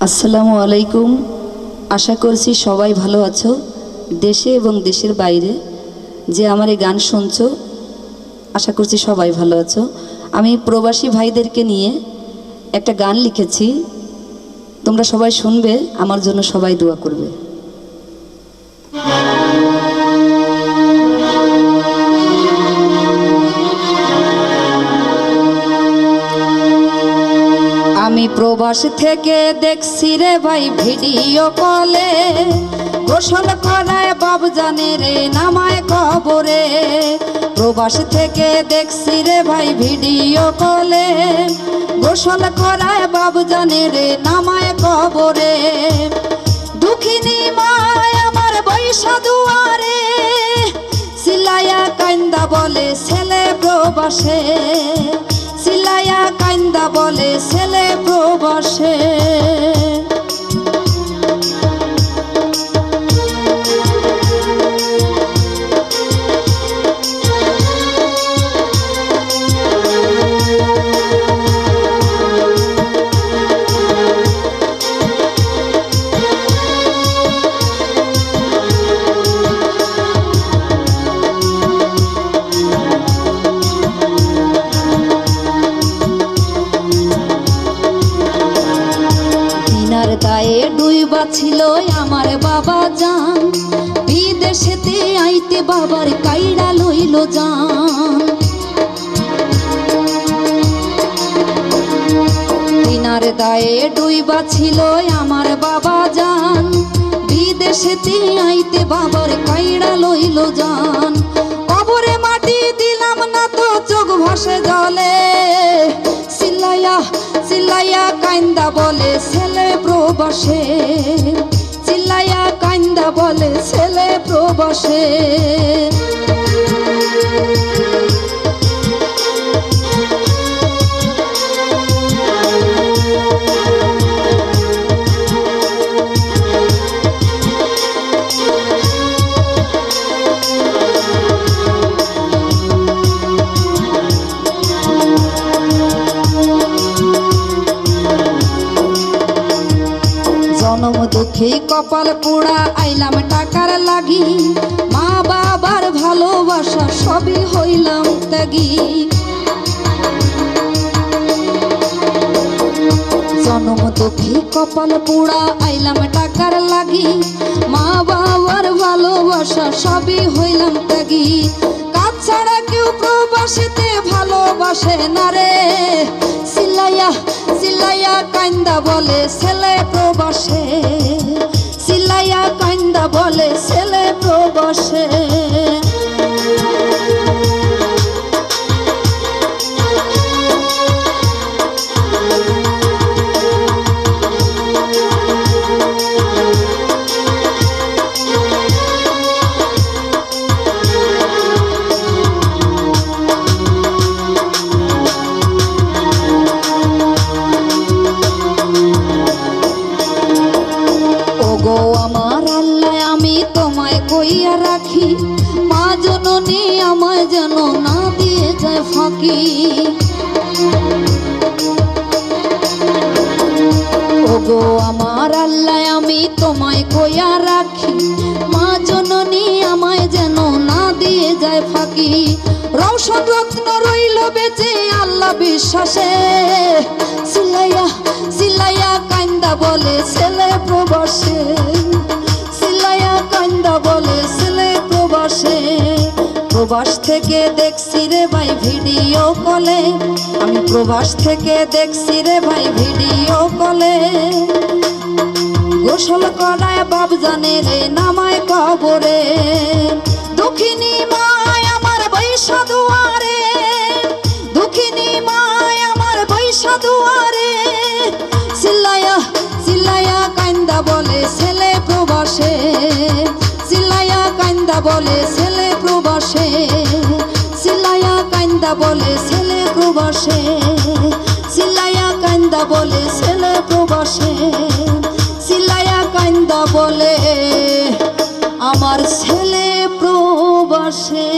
আসসালামু আলাইকুম। আশা করছি সবাই ভালো আছো, দেশে এবং দেশের বাইরে যে আমার এই গান শুনছো, আশা করছি সবাই ভালো আছো। আমি প্রবাসী ভাইদেরকে নিয়ে একটা গান লিখেছি, তোমরা সবাই শুনবে, আমার জন্য সবাই দোয়া করবে। আমি প্রবাস থেকে দেখছি রে ভাই ভিডিও কলে, গোসল করায় বাবজানে রে নামায় কবরে। প্রবাস থেকে দেখছি রে ভাই ভিডিও কলে, গোসল করায় বাবজানে রে নামায় কবরে। দুঃখিনী মায় আমার বৈশা দুয়ারে, সিলাইয়া কান্দা বলে ছেলে প্রবাসে, সিলাইয়া কান্দা বলে ছেলে প্রবাসে। দায়ে ডুইবা ছিল আমার বাবা জান, বিদেশেতে আইতে বাবার কাইড়া লইল জান। দিনার দায়ে ডুইবা ছিল আমার বাবা জান, বিদেশেতে আইতে বাবার কাইড়া লইল জান। কবরে মাটি দিলাম না তো চোখ ভাসে জলে, সিলাইয়া সিলাইয়া কান্দা বলে ছেলে প্রবাসে, চিল্লাইয়া কান্দা বলে ছেলে প্রবাসে। জনম দুঃখী কপাল পোড়া আইলাম টাকার লাগি, মা বাবার ভালোবাসা সবই হইলাম ত্যাগী। জনম দুঃখী কপাল পোড়া আইলাম টাকার লাগি, মা বাবার ভালোবাসা সবই হইলাম ত্যাগী। কাজ ছাড়া কেউ প্রবাসীতে ভালোবাসে না রে, সিলাইয়া সিলাইয়া কান্দা বলে ছেলে প্রবাসে, সিলাইয়া কান্দা বলে ছেলে প্রবাসে। ওগো আমার আল্লাহ আমি তোমায় কইয়া রাখি, মা জননী আমায় যেন না দিয়ে যায় ফাঁকি। ওগো আমার আল্লাহ আমি তোমায় কইয়া রাখি, মা জননী আমায় যেন না দিয়ে যায় ফাঁকি। রৌশন রত্ন রইল বেঁচে আল্লাহ বিশ্বাসে, সিলাইয়া সিলাইয়া কান্দা বলে ছেলে প্রবাসে, সিলাইয়া কান্দা বলে ছেলে প্রবাসে। প্রবাস থেকে দেখছি রে ভাই ভিডিও কলে, আমি প্রবাস থেকে দেখছি রে ভাই ভিডিও কলে। গোসল করায় বাবজানে রে নামায় কবরে। দুঃখিনী মায় আমার বৈশা দুয়ারে, দুঃখিনী মায় আমার বৈশা দুয়ারে, সিলাইয়া সিলাইয়া কান্দা বলে ছেলে প্রবাসে, সিলাইয়া কান্দা বলে ছেলে প্রবাসে, সিলাইয়া কান্দা বলে ছেলে প্রবাসে, সিলাইয়া কান্দা বলে ছেলে প্রবাসে, সিলাইয়া কান্দা বলে আমার ছেলে প্রবাসে।